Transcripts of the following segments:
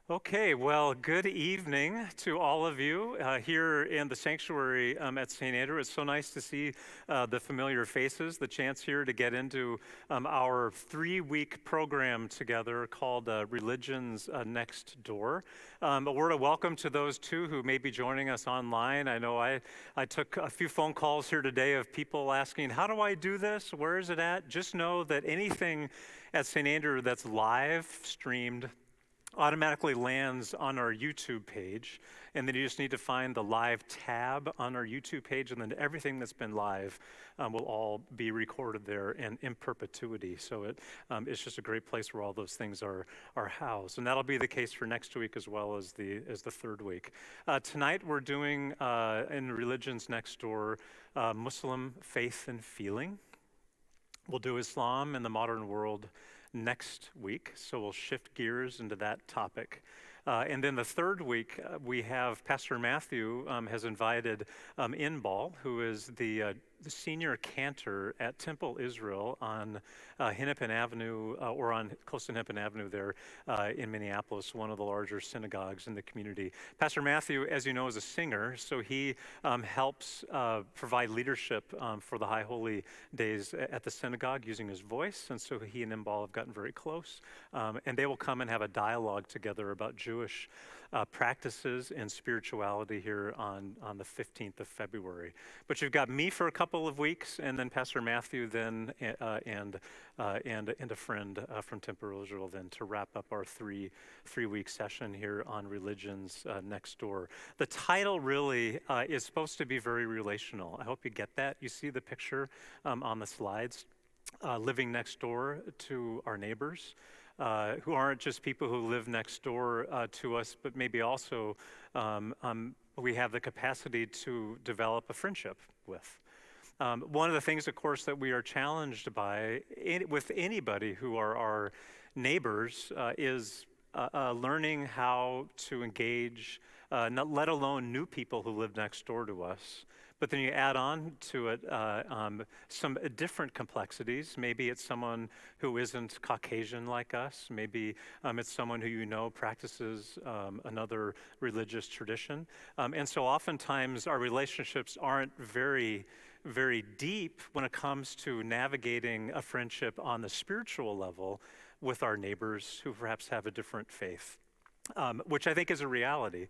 Okay, well, good evening to all of you here in the sanctuary at St. Andrew. It's so nice to see the familiar faces, the chance here to get into our 3-week program together called Religions Next Door. A word of welcome to those two who may be joining us online. I know I took a few phone calls here today of people asking, how do I do this? Where is it at? Just know that anything at St. Andrew that's live streamed automatically lands on our YouTube page, and then you just need to find the live tab on our YouTube page, and then everything that's been live will all be recorded there and in perpetuity. So it's just a great place where all those things are housed, and that'll be the case for next week as well as the third week. Tonight we're doing in Religions Next Door Muslim faith and feeling. We'll do Islam in the modern world next week, so we'll shift gears into that topic. And then the third week, we have Pastor Matthew has invited Inbal, who is the senior cantor at Temple Israel on Hennepin Avenue, or on close to Hennepin Avenue there in Minneapolis, one of the larger synagogues in the community. Pastor Matthew, as you know, is a singer, so he helps provide leadership for the High Holy Days at the synagogue using his voice, and so he and Inbal have gotten very close, and they will come and have a dialogue together about Jewish practices and spirituality here on the 15th of February. But you've got me for a couple of weeks, and then Pastor Matthew then, and a friend from Temple Israel then to wrap up our three-week session here on Religions Next Door. The title really is supposed to be very relational. I hope you get that. You see the picture on the slides, living next door to our neighbors. Who aren't just people who live next door to us, but maybe also we have the capacity to develop a friendship with. One of the things, of course, that we are challenged by with anybody who are our neighbors is learning how to engage, not let alone new people who live next door to us. But then you add on to it some different complexities. Maybe it's someone who isn't Caucasian like us. Maybe it's someone who you know practices another religious tradition. And so oftentimes our relationships aren't very, very deep when it comes to navigating a friendship on the spiritual level with our neighbors who perhaps have a different faith. Which I think is a reality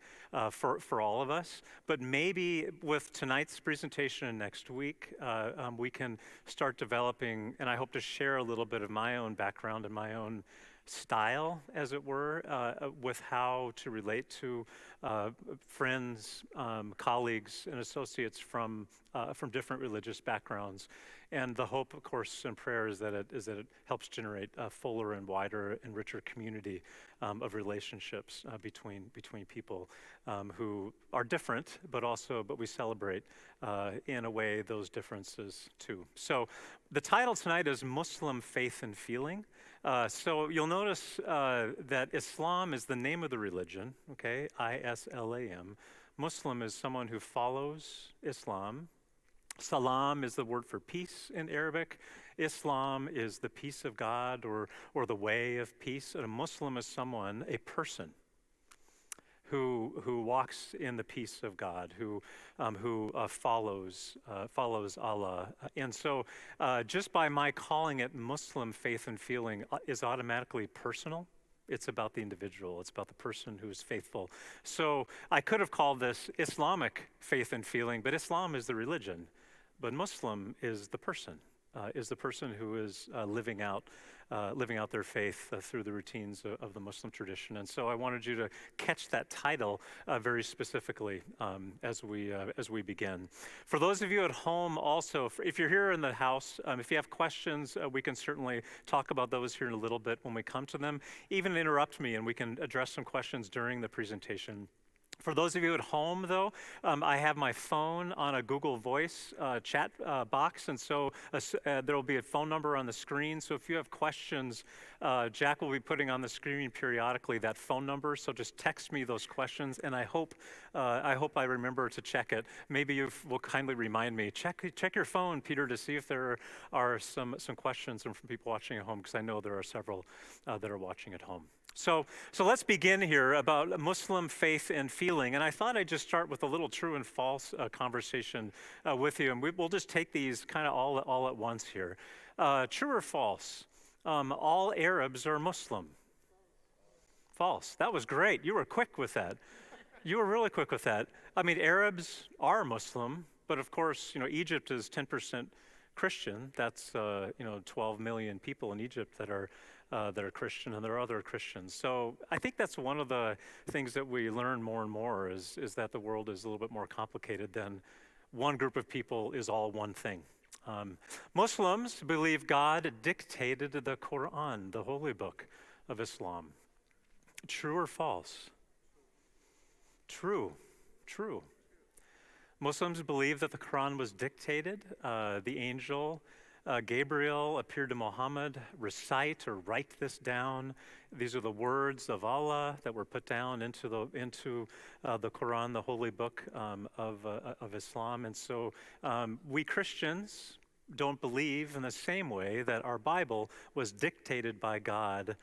for all of us. But maybe with tonight's presentation and next week, we can start developing, and I hope to share a little bit of my own background and my own style, as it were, with how to relate to friends, colleagues, and associates from different religious backgrounds. And the hope, of course, and prayer is that it helps generate a fuller and wider and richer community of relationships between people who are different, but we celebrate in a way those differences too. So the title tonight is Muslim Faith and Feeling. So you'll notice that Islam is the name of the religion, okay, I-S-L-A-M. Muslim is someone who follows Islam. Salam is the word for peace in Arabic. Islam is the peace of God or the way of peace. And a Muslim is someone, a person, who walks in the peace of God, who follows Allah. And so just by my calling it Muslim faith and feeling is automatically personal. It's about the individual. It's about the person who is faithful. So I could have called this Islamic faith and feeling, but Islam is the religion. But Muslim is the person who is living out their faith through the routines of the Muslim tradition. And so I wanted you to catch that title very specifically as we begin. For those of you at home also, if you're here in the house, if you have questions, we can certainly talk about those here in a little bit when we come to them. Even interrupt me and we can address some questions during the presentation. For those of you at home, though, I have my phone on a Google Voice chat box, and so there will be a phone number on the screen. So if you have questions, Jack will be putting on the screen periodically that phone number. So just text me those questions, and I hope I remember to check it. Maybe you will kindly remind me. Check your phone, Peter, to see if there are some questions from people watching at home, because I know there are several that are watching at home. So let's begin here about Muslim faith and feeling. And I thought I'd just start with a little true and false conversation with you. And we'll just take these kind of all at once here. True or false? All Arabs are Muslim. False. That was great. You were quick with that. You were really quick with that. I mean, Arabs are Muslim, but of course, Egypt is 10% Christian. That's 12 million people in Egypt that are Christian, and there are other Christians. So I think that's one of the things that we learn more and more is that the world is a little bit more complicated than one group of people is all one thing. Muslims believe God dictated the Quran, the holy book of Islam. True or false? True. Muslims believe that the Quran was dictated. The angel Gabriel appeared to Muhammad, recite or write this down. These are the words of Allah that were put down into the Quran, the holy book of Islam. And so we Christians don't believe in the same way that our Bible was dictated by God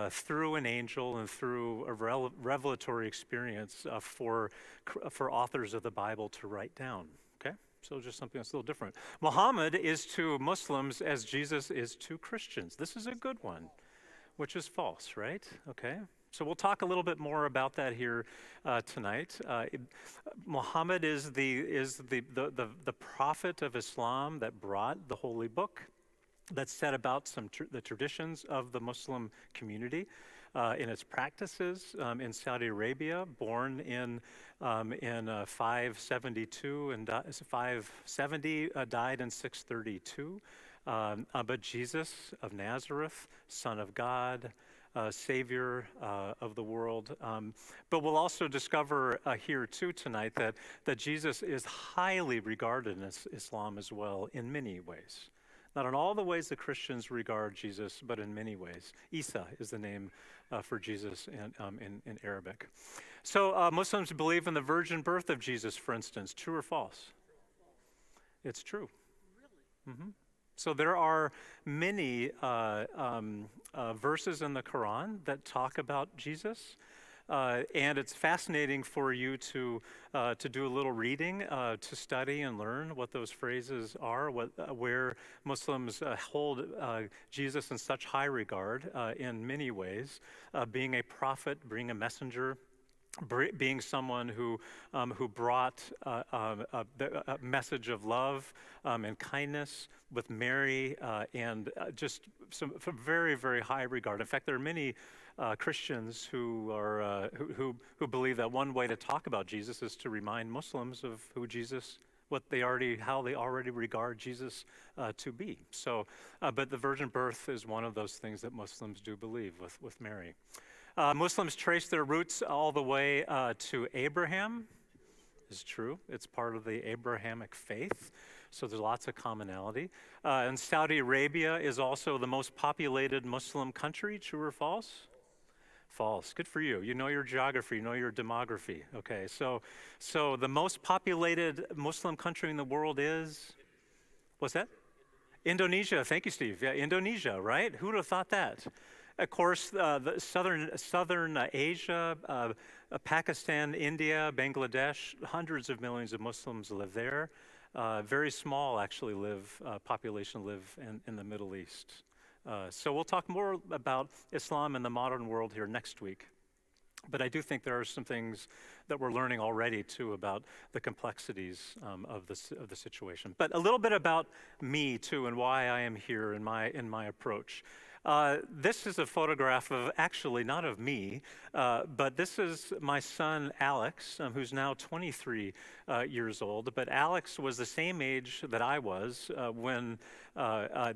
through an angel and through a revelatory experience for authors of the Bible to write down. Okay? So just something that's a little different. Muhammad is to Muslims as Jesus is to Christians. This is a good one, which is false, right? Okay. So we'll talk a little bit more about that here tonight. Muhammad is the prophet of Islam that brought the holy book, that set about the traditions of the Muslim community in its practices in Saudi Arabia, born in 572 and 570, died in 632. But Jesus of Nazareth, Son of God, Savior of the world. But we'll also discover here too tonight that Jesus is highly regarded in Islam as well in many ways. Not in all the ways that Christians regard Jesus, but in many ways. Isa is the name for Jesus in Arabic. So Muslims believe in the virgin birth of Jesus, for instance. True or false? It's true. Really? Mm-hmm. So there are many verses in the Quran that talk about Jesus. And it's fascinating for you to do a little reading, to study and learn what those phrases are, where Muslims hold Jesus in such high regard in many ways, being a prophet, being a messenger, being someone who brought a message of love and kindness with Mary, and just some very, very high regard. In fact, there are many Christians who believe that one way to talk about Jesus is to remind Muslims of how they already regard Jesus to be. So, but the virgin birth is one of those things that Muslims do believe with Mary. Muslims trace their roots all the way to Abraham. It's true. It's part of the Abrahamic faith. So there's lots of commonality. And Saudi Arabia is also the most populated Muslim country. True or false? False. Good for you. You know your geography, you know your demography. Okay, so the most populated Muslim country in the world is, what's that? Indonesia. Thank you, Steve. Yeah, Indonesia, right? Who would have thought that? Of course, the southern Asia, Pakistan, India, Bangladesh, hundreds of millions of Muslims live there. Very small, actually, population live in the Middle East. So we'll talk more about Islam in the modern world here next week. But I do think there are some things that we're learning already too about the complexities of the situation. But a little bit about me too and why I am here in my approach. This is a photograph of, actually not of me, but this is my son Alex, who's now 23 years old. But Alex was the same age that I was when I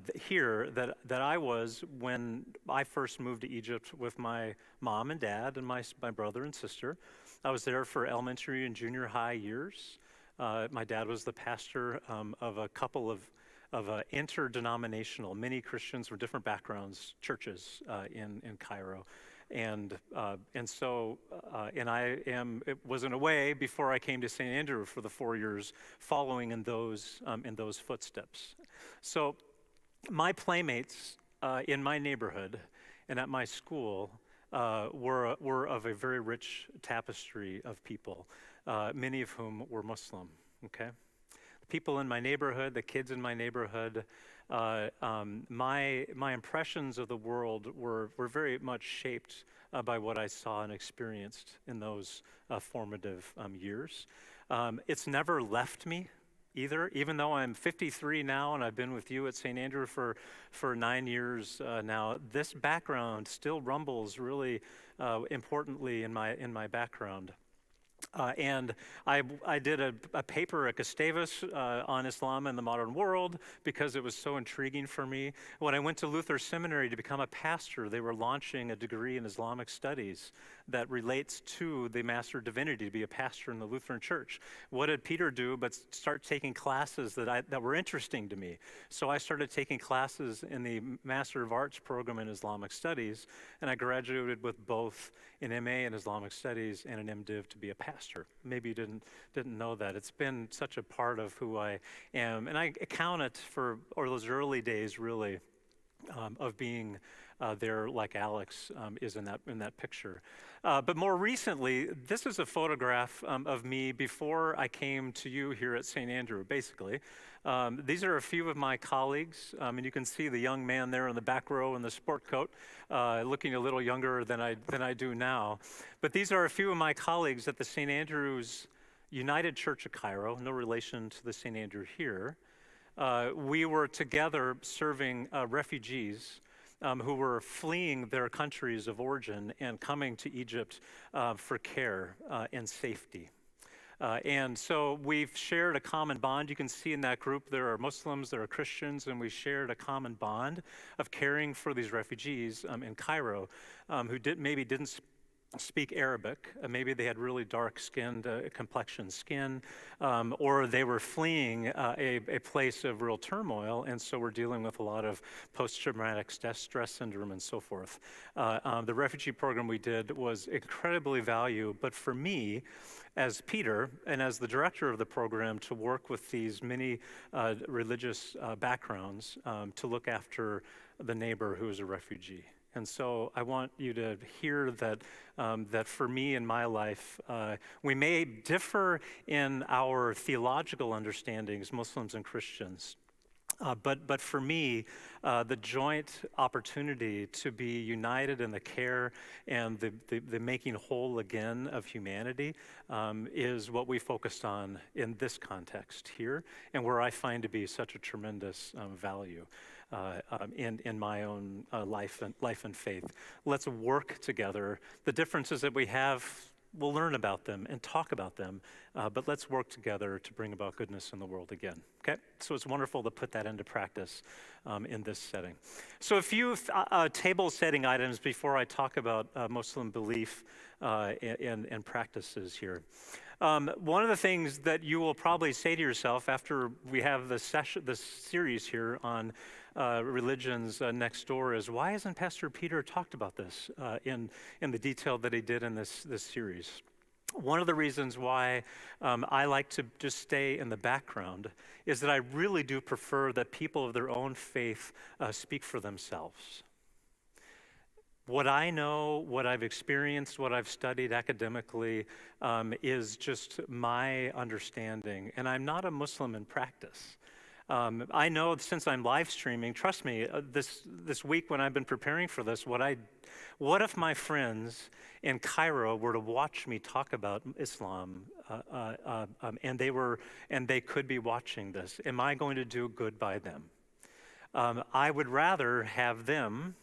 was when I first moved to Egypt with my mom and dad and my brother and sister. I was there for elementary and junior high years. My dad was the pastor of a couple of interdenominational, many Christians from different backgrounds, churches in Cairo. And I was in a way before I came to St. Andrew for the 4 years following in those footsteps. So my playmates in my neighborhood and at my school were of a very rich tapestry of people, many of whom were Muslim, okay? People in my neighborhood, the kids in my neighborhood, my impressions of the world were very much shaped by what I saw and experienced in those formative years. It's never left me either, even though I'm 53 now and I've been with you at St. Andrew for 9 years now. This background still rumbles really importantly in my background. And I did a paper at Gustavus on Islam and the modern world because it was so intriguing for me. When I went to Luther Seminary to become a pastor, they were launching a degree in Islamic studies that relates to the Master of Divinity, to be a pastor in the Lutheran Church. What did Peter do but start taking classes that were interesting to me? So I started taking classes in the Master of Arts program in Islamic Studies, and I graduated with both an MA in Islamic Studies and an MDiv to be a pastor. Maybe you didn't know that. It's been such a part of who I am, and I account it for those early days really of being there, like Alex is in that picture. But more recently, this is a photograph of me before I came to you here at St. Andrew, basically. These are a few of my colleagues, and you can see the young man there in the back row in the sport coat, looking a little younger than I do now. But these are a few of my colleagues at the St. Andrew's United Church of Cairo, no relation to the St. Andrew here. We were together serving refugees who were fleeing their countries of origin and coming to Egypt for care and safety. And so we've shared a common bond. You can see in that group there are Muslims, there are Christians, and we shared a common bond of caring for these refugees in Cairo who maybe didn't speak Arabic. Maybe they had really dark-skinned complexion skin, or they were fleeing a place of real turmoil, and so we're dealing with a lot of post-traumatic stress syndrome and so forth. The refugee program we did was incredibly valuable, but for me, as Peter and as the director of the program, to work with these many religious backgrounds to look after the neighbor who is a refugee. And so I want you to hear that that for me in my life, we may differ in our theological understandings, Muslims and Christians. But for me, the joint opportunity to be united in the care and the making whole again of humanity is what we focused on in this context here, and where I find to be such a tremendous value in my own life and faith. Let's work together. The differences that we have, we'll learn about them and talk about them, but let's work together to bring about goodness in the world again, okay? So it's wonderful to put that into practice in this setting. So a few table setting items before I talk about Muslim belief and practices here. One of the things that you will probably say to yourself after we have this series here on religions next door is, why hasn't Pastor Peter talked about this in the detail that he did in this series? One of the reasons why I like to just stay in the background is that I really do prefer that people of their own faith speak for themselves. What I know, what I've experienced, what I've studied academically is just my understanding, and I'm not a Muslim in practice. I know since I'm live streaming, trust me, this week when I've been preparing for this, what if my friends in Cairo were to watch me talk about Islam, and they could be watching this? Am I going to do good by them? I would rather have them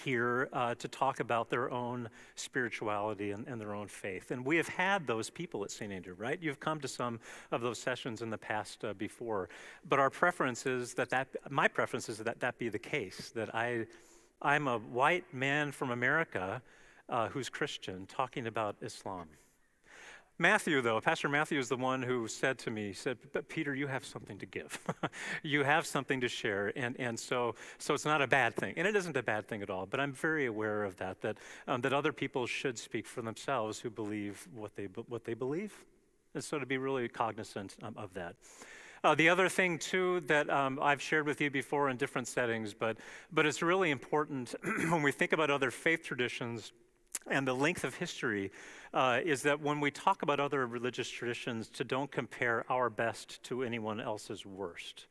here to talk about their own spirituality and their own faith. And we have had those people at St. Andrew, right? You've come to some of those sessions in the past before. But my preference is that be the case, that I'm a white man from America who's Christian talking about Islam. Matthew, though, Pastor Matthew is the one who said to me, but Peter, you have something to give. You have something to share, and so it's not a bad thing. And it isn't a bad thing at all, but I'm very aware of that other people should speak for themselves who believe what they believe. And so to be really cognizant of that. The other thing too that I've shared with you before in different settings, but it's really important when we think about other faith traditions and the length of history, is that when we talk about other religious traditions, to don't compare our best to anyone else's worst.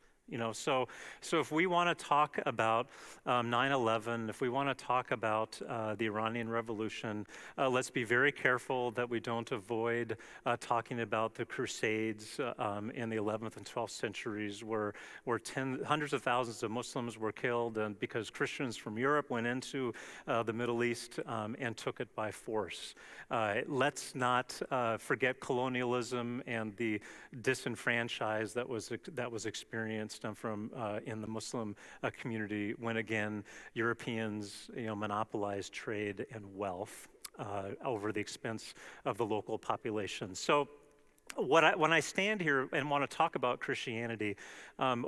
So if we want to talk about 9/11, if we want to talk about the Iranian Revolution, let's be very careful that we don't avoid talking about the Crusades in the 11th and 12th centuries, where hundreds of thousands of Muslims were killed, and because Christians from Europe went into the Middle East and took it by force. Let's not forget colonialism and the disenfranchised that was experienced from in the Muslim community when again Europeans monopolized trade and wealth over the expense of the local population. So when I stand here and want to talk about Christianity,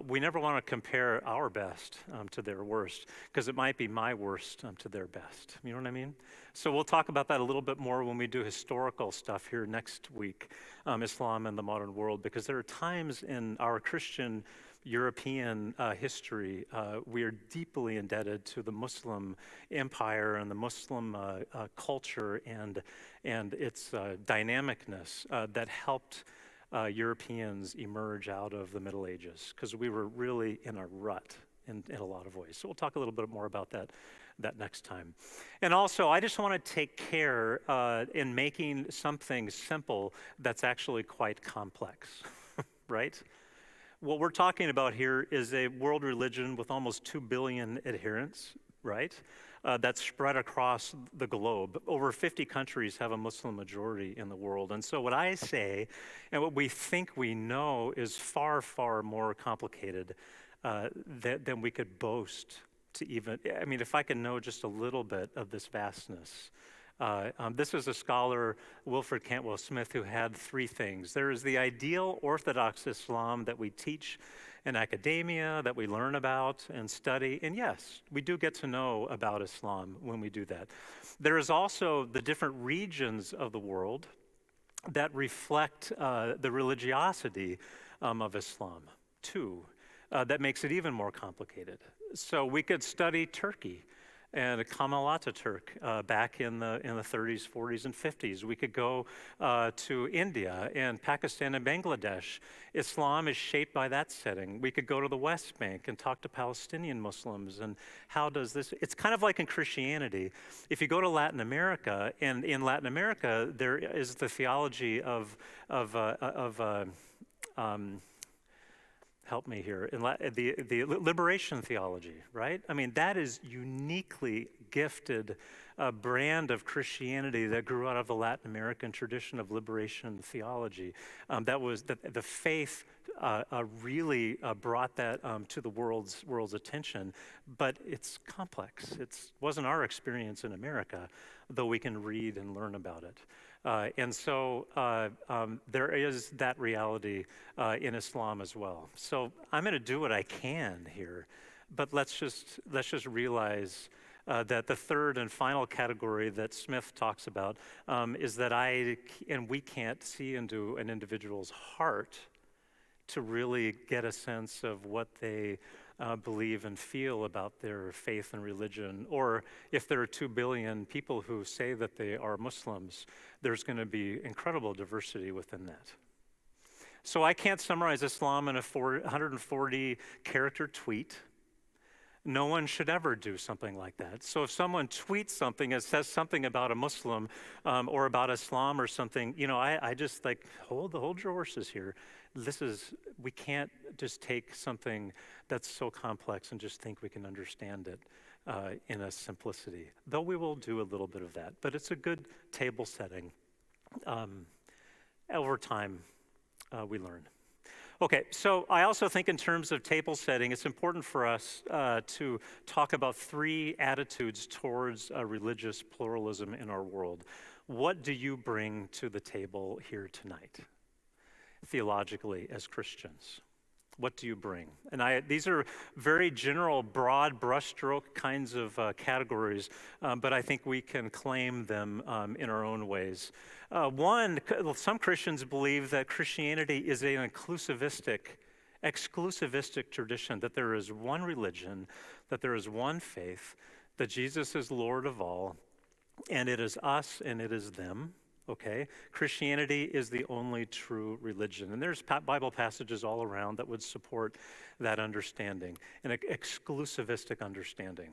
we never want to compare our best to their worst, because it might be my worst to their best. You know what I mean? So we'll talk about that a little bit more when we do historical stuff here next week, Islam and the modern world, because there are times in our Christian European history, we are deeply indebted to the Muslim empire and the Muslim culture and its dynamicness that helped Europeans emerge out of the Middle Ages, because we were really in a rut in a lot of ways. So we'll talk a little bit more about that next time. And also, I just want to take care in making something simple that's actually quite complex, right? What we're talking about here is a world religion with almost 2 billion adherents, right? That's spread across the globe. Over 50 countries have a Muslim majority in the world. And so what I say, and what we think we know, is far, far more complicated than we could boast to even, I mean, if I can know just a little bit of this vastness. This is a scholar, Wilfred Cantwell Smith, who had 3 things. There is the ideal Orthodox Islam that we teach in academia, that we learn about and study. And yes, we do get to know about Islam when we do that. There is also the different regions of the world that reflect the religiosity of Islam, too. That makes it even more complicated. So we could study Turkey and Kemal Ataturk back in the 30s, 40s, and 50s. We could go to India and Pakistan and Bangladesh. Islam is shaped by that setting. We could go to the West Bank and talk to Palestinian Muslims. And how does this? It's kind of like in Christianity. If you go to Latin America, and in Latin America there is the theology of help me here, the liberation theology, right? I mean, that is uniquely gifted brand of Christianity that grew out of the Latin American tradition of liberation theology. That was the faith really brought that to the world's attention, but it's complex. It wasn't our experience in America, though we can read and learn about it. And so there is that reality in Islam as well. So I'm going to do what I can here, but let's just realize that the third and final category that Smith talks about is that we can't see into an individual's heart to really get a sense of what they believe and feel about their faith and religion. Or if there are 2 billion people who say that they are Muslims, there's going to be incredible diversity within that. So I can't summarize Islam in a 140 character tweet. No one should ever do something like that. So if someone tweets something that says something about a Muslim or about Islam or something, I just hold your horses here. We can't just take something that's so complex and just think we can understand it in a simplicity, though we will do a little bit of that. But it's a good table setting. Over time, we learn. Okay, so I also think in terms of table setting, it's important for us to talk about 3 attitudes towards religious pluralism in our world. What do you bring to the table here tonight, theologically, as Christians? What do you bring? And these are very general, broad brushstroke kinds of categories, but I think we can claim them in our own ways. One, some Christians believe that Christianity is an inclusivistic exclusivistic tradition that there is one religion, that there is one faith, that Jesus is Lord of all, and it is us and it is them. Okay? Christianity is the only true religion. And there's Bible passages all around that would support that understanding, an exclusivistic understanding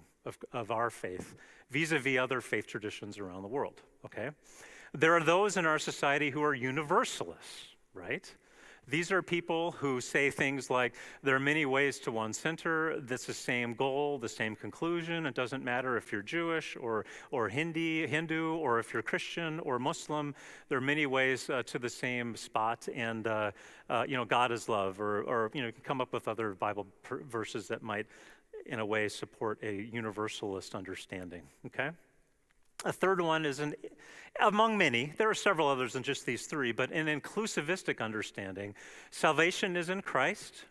of our faith vis-a-vis other faith traditions around the world. Okay? There are those in our society who are universalists, right? These are people who say things like, there are many ways to one center, that's the same goal, the same conclusion. It doesn't matter if you're Jewish or Hindu, or if you're Christian or Muslim. There are many ways to the same spot, and God is love, or you can come up with other Bible verses that might, in a way, support a universalist understanding, okay? A third one is among many, there are several others than just these three, but an inclusivistic understanding. Salvation is in Christ.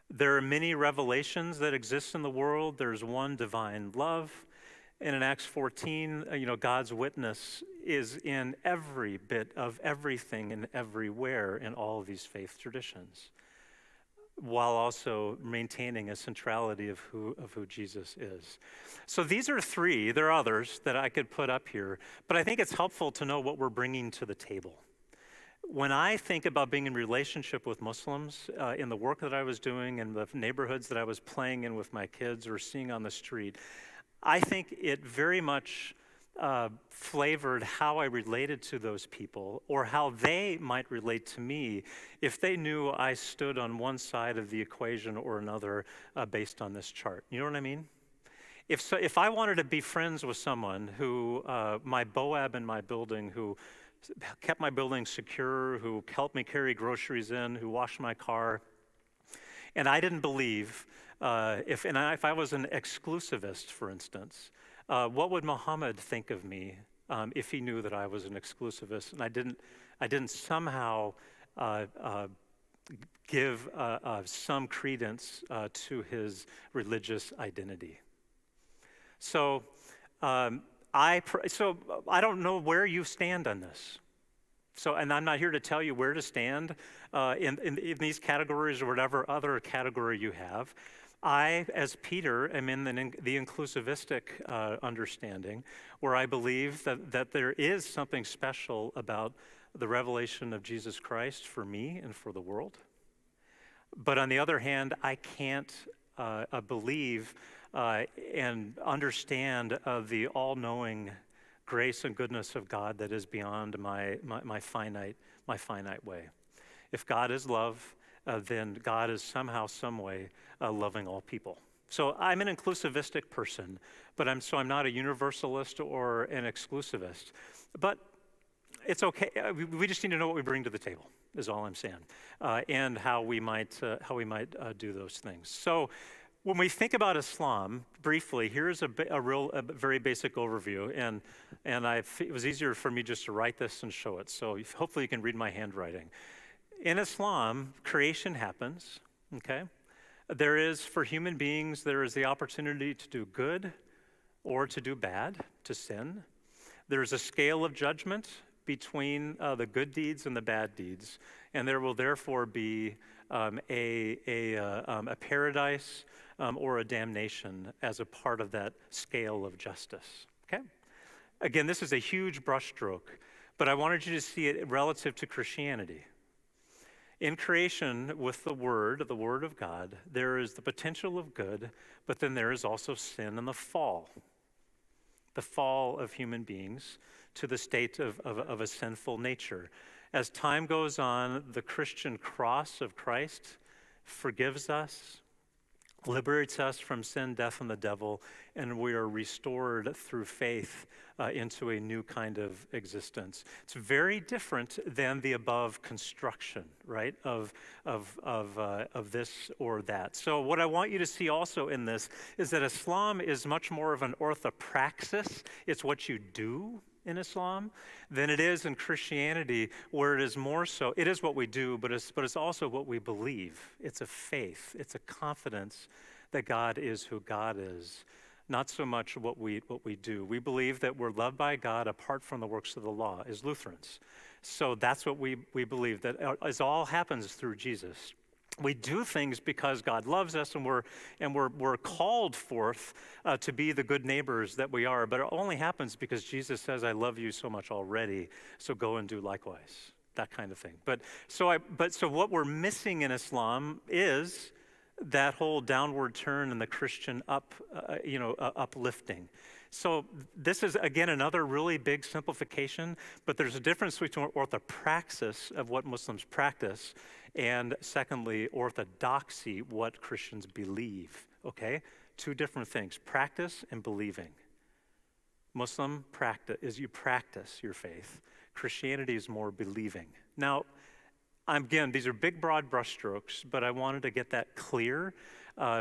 There are many revelations that exist in the world. There's one divine love. And in Acts 14, God's witness is in every bit of everything and everywhere in all of these faith traditions, while also maintaining a centrality of who Jesus is. So these are three. There are others that I could put up here, but I think it's helpful to know what we're bringing to the table. When I think about being in relationship with Muslims, in the work that I was doing, in the neighborhoods that I was playing in with my kids or seeing on the street, I think it very much flavored how I related to those people, or how they might relate to me if they knew I stood on one side of the equation or another based on this chart. You know what I mean? If I wanted to be friends with someone who, my BOAB in my building, who kept my building secure, who helped me carry groceries in, who washed my car, and I didn't believe, if I was an exclusivist, for instance, what would Muhammad think of me if he knew that I was an exclusivist and I didn't somehow give some credence to his religious identity? So I don't know where you stand on this. And I'm not here to tell you where to stand in these categories or whatever other category you have. I, as Peter, am in the inclusivistic understanding, where I believe that there is something special about the revelation of Jesus Christ for me and for the world. But on the other hand, I can't believe and understand the all-knowing grace and goodness of God that is beyond my finite way. If God is love, then God is somehow, some way, loving all people. So I'm an inclusivistic person, but I'm not a universalist or an exclusivist. But it's okay. We just need to know what we bring to the table, is all I'm saying, and how we might do those things. So when we think about Islam, briefly, here's a very basic overview, and it was easier for me just to write this and show it. So hopefully you can read my handwriting. In Islam, creation happens, okay? For human beings, there is the opportunity to do good or to do bad, to sin. There is a scale of judgment between the good deeds and the bad deeds, and there will therefore be a paradise or a damnation as a part of that scale of justice, okay? Again, this is a huge brushstroke, but I wanted you to see it relative to Christianity. In creation, with the Word of God, there is the potential of good, but then there is also sin and the fall of human beings to the state of a sinful nature. As time goes on, the Christian cross of Christ forgives us, liberates us from sin, death, and the devil, and we are restored through faith into a new kind of existence. It's very different than the above construction, right, of this or that. So what I want you to see also in this is that Islam is much more of an orthopraxis. It's what you do in Islam than it is in Christianity, where it is more so. It is what we do, but it's also what we believe. It's a faith. It's a confidence that God is who God is, not so much what we do. We believe that we're loved by God apart from the works of the law as Lutherans. So that's what we believe, that it all happens through Jesus. We do things because God loves us, and we're called forth to be the good neighbors that we are. But it only happens because Jesus says, "I love you so much already, so go and do likewise." That kind of thing. So what we're missing in Islam is that whole downward turn in the Christian uplifting. So this is, again, another really big simplification, but there's a difference between orthopraxis of what Muslims practice and, secondly, orthodoxy, what Christians believe, okay? Two different things, practice and believing. Muslim practice is you practice your faith. Christianity is more believing. Now, again, these are big, broad brushstrokes, but I wanted to get that clear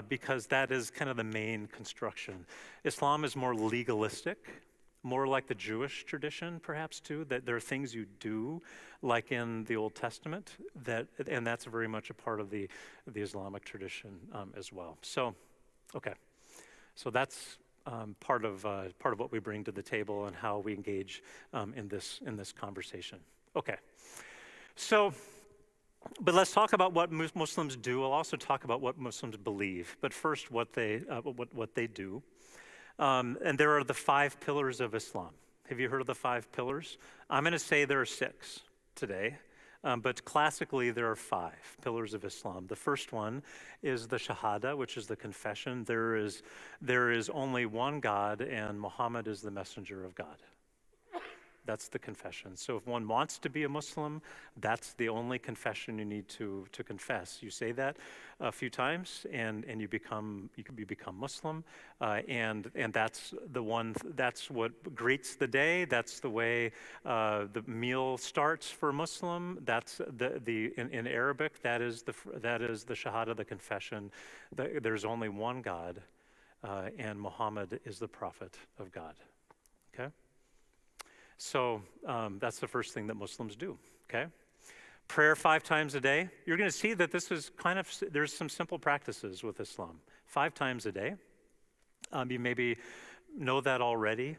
because that is kind of the main construction. Islam is more legalistic, more like the Jewish tradition, perhaps, too, that there are things you do, like in the Old Testament, and that's very much a part of the Islamic tradition as well. So, okay, so that's part of what we bring to the table and how we engage in this conversation. Okay, so. But let's talk about what Muslims do. I'll also talk about what Muslims believe. But first, what they do. And there are the 5 pillars of Islam. Have you heard of the 5 pillars? I'm going to say there are 6 today. But classically, there are 5 pillars of Islam. The first one is the Shahada, which is the confession. There is only one God, and Muhammad is the messenger of God. That's the confession. So if one wants to be a Muslim, that's the only confession you need to confess. You say that a few times, and you become Muslim, and that's the one. That's what greets the day. That's the way the meal starts for a Muslim. That's in Arabic. That is the Shahada, the confession. There's only one God, and Muhammad is the prophet of God. Okay. So that's the first thing that Muslims do, okay? Prayer 5 times a day. You're going to see that this is there's some simple practices with Islam. 5 times a day. You maybe know that already.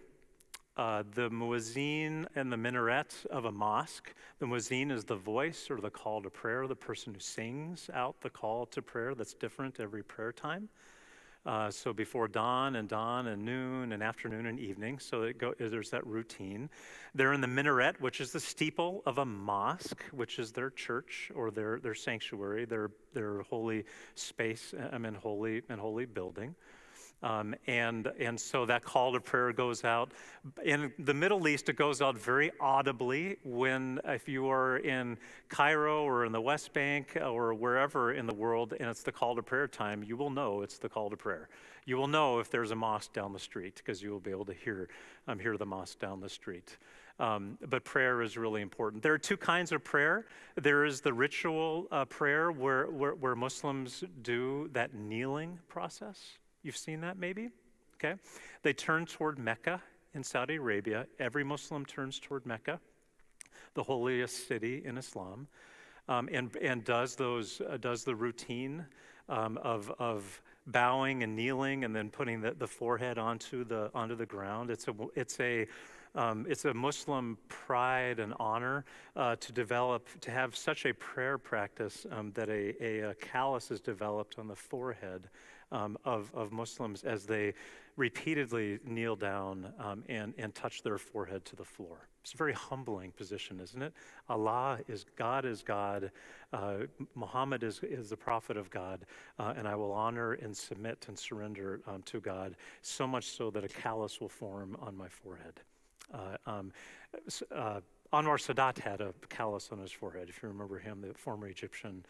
The muezzin and the minaret of a mosque. The muezzin is the voice or the call to prayer, the person who sings out the call to prayer. That's different every prayer time. So before dawn and noon and afternoon and evening. So there's that routine. They're in the minaret, which is the steeple of a mosque, which is their church or their sanctuary, their holy space, holy building. And so that call to prayer goes out. In the Middle East, it goes out very audibly if you are in Cairo or in the West Bank or wherever in the world, and it's the call to prayer time, you will know it's the call to prayer. You will know if there's a mosque down the street because you will be able to hear the mosque down the street. But prayer is really important. There are 2 kinds of prayer. There is the ritual prayer where Muslims do that kneeling process. You've seen that maybe? Okay. They turn toward Mecca in Saudi Arabia. Every Muslim turns toward Mecca, the holiest city in Islam, and does the routine of bowing and kneeling and then putting the forehead onto the ground. It's a Muslim pride and honor to have such a prayer practice that a callus is developed on the forehead of Muslims as they repeatedly kneel down and touch their forehead to the floor. It's a very humbling position, isn't it? Allah is God. Muhammad is the prophet of God, and I will honor and submit and surrender to God, so much so that a callus will form on my forehead. Anwar Sadat had a callus on his forehead, if you remember him, the former Egyptian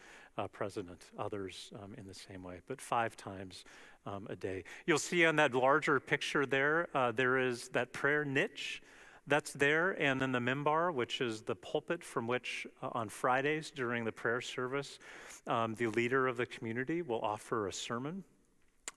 president, others in the same way, but 5 times a day. You'll see on that larger picture there is that prayer niche that's there, and then the mimbar, which is the pulpit from which on Fridays during the prayer service, the leader of the community will offer a sermon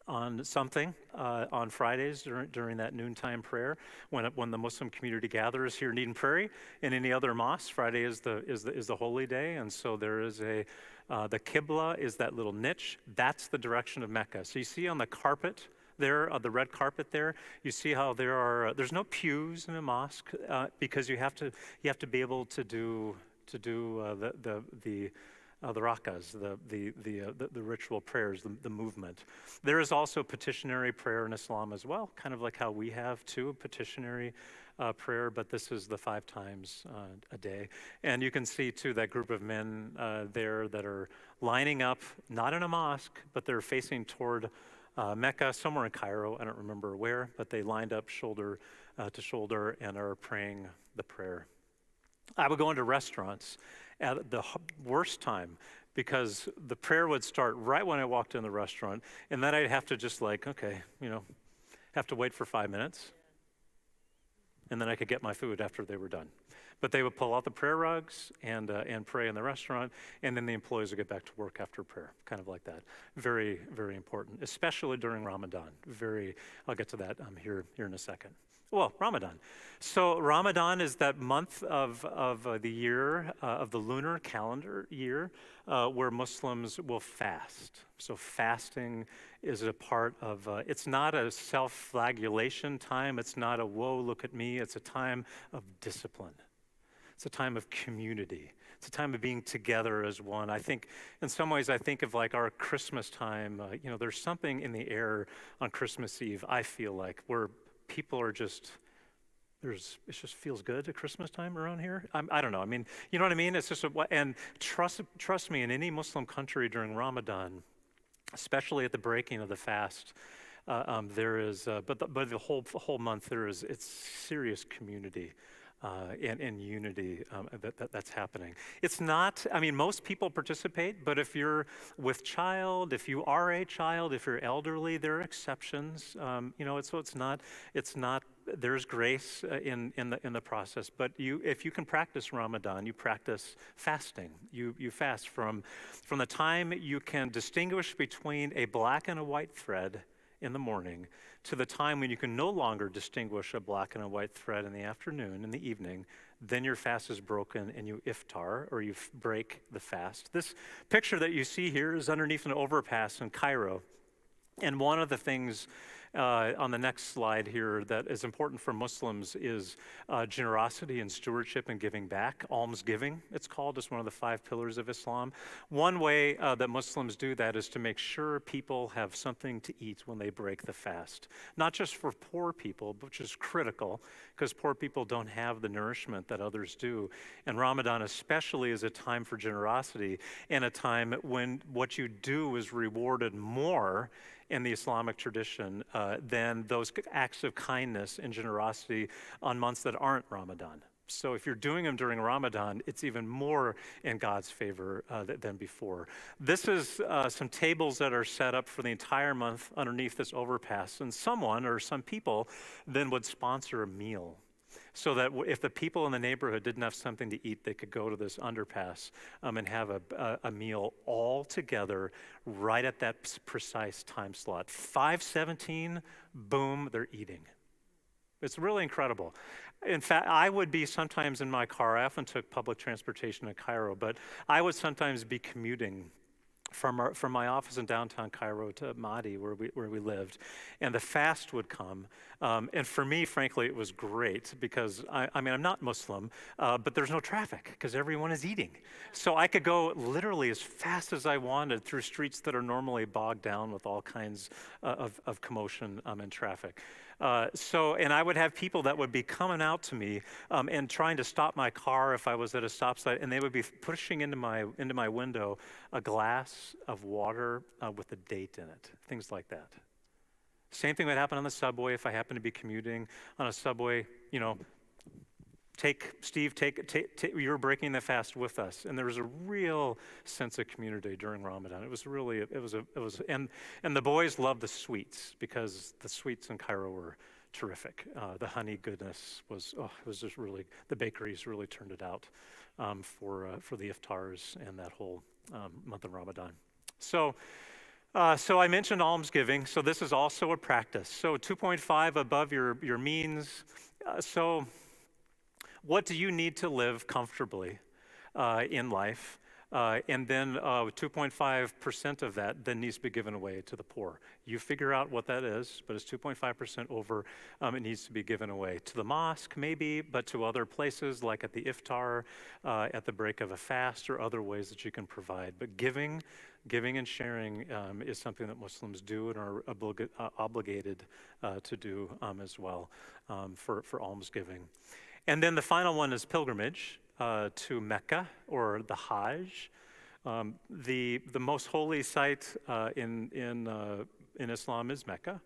on something on Fridays during that noontime prayer when the Muslim community gathers here in Eden Prairie and any other mosque. Friday is the holy day, and so there is the Qibla is that little niche. That's the direction of Mecca. So you see on the carpet there, the red carpet there, you see how there's no pews in a mosque because you have to be able to do the the rakas, the ritual prayers, the movement. There is also petitionary prayer in Islam as well, kind of like how we have too, petitionary prayer, but this is the 5 times a day. And you can see too that group of men there that are lining up, not in a mosque, but they're facing toward Mecca, somewhere in Cairo, I don't remember where, but they lined up shoulder to shoulder and are praying the prayer. I would go into restaurants at the worst time because the prayer would start right when I walked in the restaurant, and then I'd have to just have to wait for 5 minutes, and then I could get my food after they were done. But they would pull out the prayer rugs and pray in the restaurant, and then the employees would get back to work after prayer, kind of like that. Very, very important, especially during Ramadan. I'll get to that here in a second. Well, Ramadan. So Ramadan is that month of the year, of the lunar calendar year, where Muslims will fast. So fasting is a part of, it's not a self-flagellation time. It's not a, whoa, look at me. It's a time of discipline. It's a time of community. It's a time of being together as one. I think, in some ways, I think of like our Christmas time. There's something in the air on Christmas Eve, I feel like, where people are just, it just feels good at Christmas time around here. I don't know. I mean, you know what I mean? It's just, and trust me, in any Muslim country during Ramadan, especially at the breaking of the fast, there is, but the whole month it's serious community. And unity that's happening. It's not, I mean, most people participate, but if you're with child, if you are a child, if you're elderly, there are exceptions. It's not. There's grace in the process. But if you can practice Ramadan, you practice fasting. You fast from the time you can distinguish between a black and a white thread in the morning to the time when you can no longer distinguish a black and a white thread in the afternoon, in the evening, then your fast is broken and you iftar, or you break the fast. This picture that you see here is underneath an overpass in Cairo. And one of the things on the next slide here that is important for Muslims is generosity and stewardship and giving back. Almsgiving, it's called. It's one of the 5 pillars of Islam. One way that Muslims do that is to make sure people have something to eat when they break the fast. Not just for poor people, which is critical, because poor people don't have the nourishment that others do. And Ramadan especially is a time for generosity, and a time when what you do is rewarded more in the Islamic tradition than those acts of kindness and generosity on months that aren't Ramadan. So if you're doing them during Ramadan, it's even more in God's favor than before. This is some tables that are set up for the entire month underneath this overpass, and someone or some people then would sponsor a meal, so that if the people in the neighborhood didn't have something to eat, they could go to this underpass and have a meal all together right at that precise time slot. 5:17, boom, they're eating. It's really incredible. In fact, I would be sometimes in my car. I often took public transportation in Cairo, but I would sometimes be commuting from my office in downtown Cairo to Mahdi, where we lived, and the fast would come. And for me, frankly, it was great because I'm not Muslim, but there's no traffic because everyone is eating. So I could go literally as fast as I wanted through streets that are normally bogged down with all kinds of commotion and traffic. And I would have people that would be coming out to me and trying to stop my car if I was at a stop sign, and they would be pushing into my window a glass of water with a date in it, things like that. Same thing would happen on the subway if I happened to be commuting on a subway. Steve, you're breaking the fast with us. And there was a real sense of community during Ramadan. And the boys loved the sweets because the sweets in Cairo were terrific. The honey goodness it was just really, the bakeries really turned it out for the iftars and that whole month of Ramadan. So I mentioned almsgiving. So this is also a practice. So 2.5 above your means. What do you need to live comfortably in life? and then 2.5% of that then needs to be given away to the poor. You figure out what that is, but it's 2.5% over. It needs to be given away to the mosque, maybe, but to other places like at the iftar, at the break of a fast, or other ways that you can provide. But giving and sharing is something that Muslims do and are obligated to do as well for almsgiving. And then the final one is pilgrimage to Mecca, or the Hajj. The most holy site in Islam is Mecca.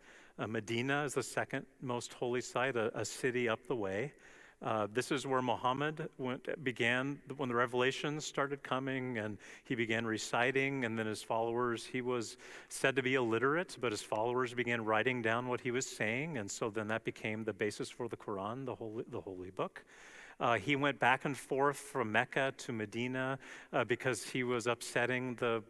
Medina is the second most holy site, a city up the way. This is where Muhammad began, when the revelations started coming, and he began reciting, and then his followers, he was said to be illiterate, but his followers began writing down what he was saying, and so then that became the basis for the Quran, the holy book. He went back and forth from Mecca to Medina because he was upsetting the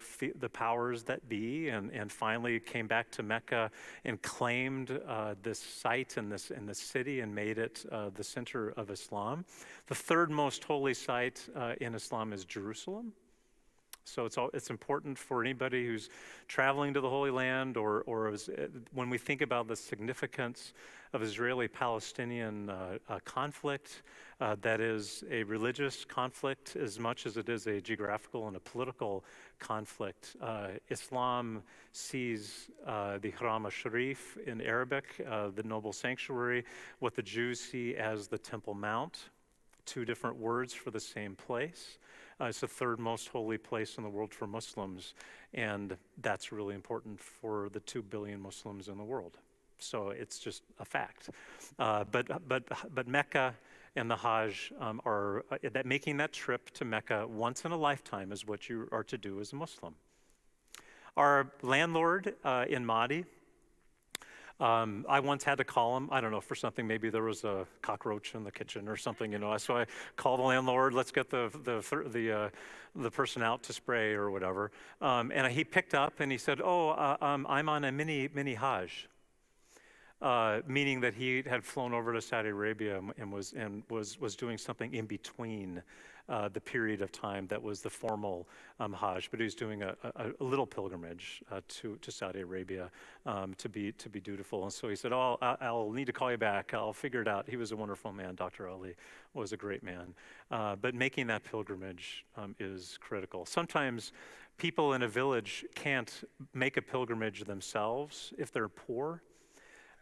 powers that be, and finally came back to Mecca and claimed this site and this city and made it the center of Islam. The third most holy site in Islam is Jerusalem. So it's important for anybody who's traveling to the Holy Land, or when we think about the significance of Israeli-Palestinian conflict, that is a religious conflict as much as it is a geographical and a political conflict. Islam sees the Haram al-Sharif in Arabic, the noble sanctuary, what the Jews see as the Temple Mount, two different words for the same place. It's the third most holy place in the world for Muslims, and that's really important for the 2 billion Muslims in the world. So it's just a fact. But Mecca and the Hajj are that making that trip to Mecca once in a lifetime is what you are to do as a Muslim. Our landlord in Mahdi, I once had to call him, I don't know, for something. Maybe there was a cockroach in the kitchen or something, so I called the landlord, let's get the person out to spray or whatever. And he picked up and he said, I'm on a mini Hajj. Meaning that he had flown over to Saudi Arabia and was doing something in between the period of time that was the formal Hajj, but he was doing a little pilgrimage to Saudi Arabia to be dutiful. And so he said, I'll need to call you back. I'll figure it out. He was a wonderful man. Dr. Ali was a great man. But making that pilgrimage is critical. Sometimes people in a village can't make a pilgrimage themselves if they're poor.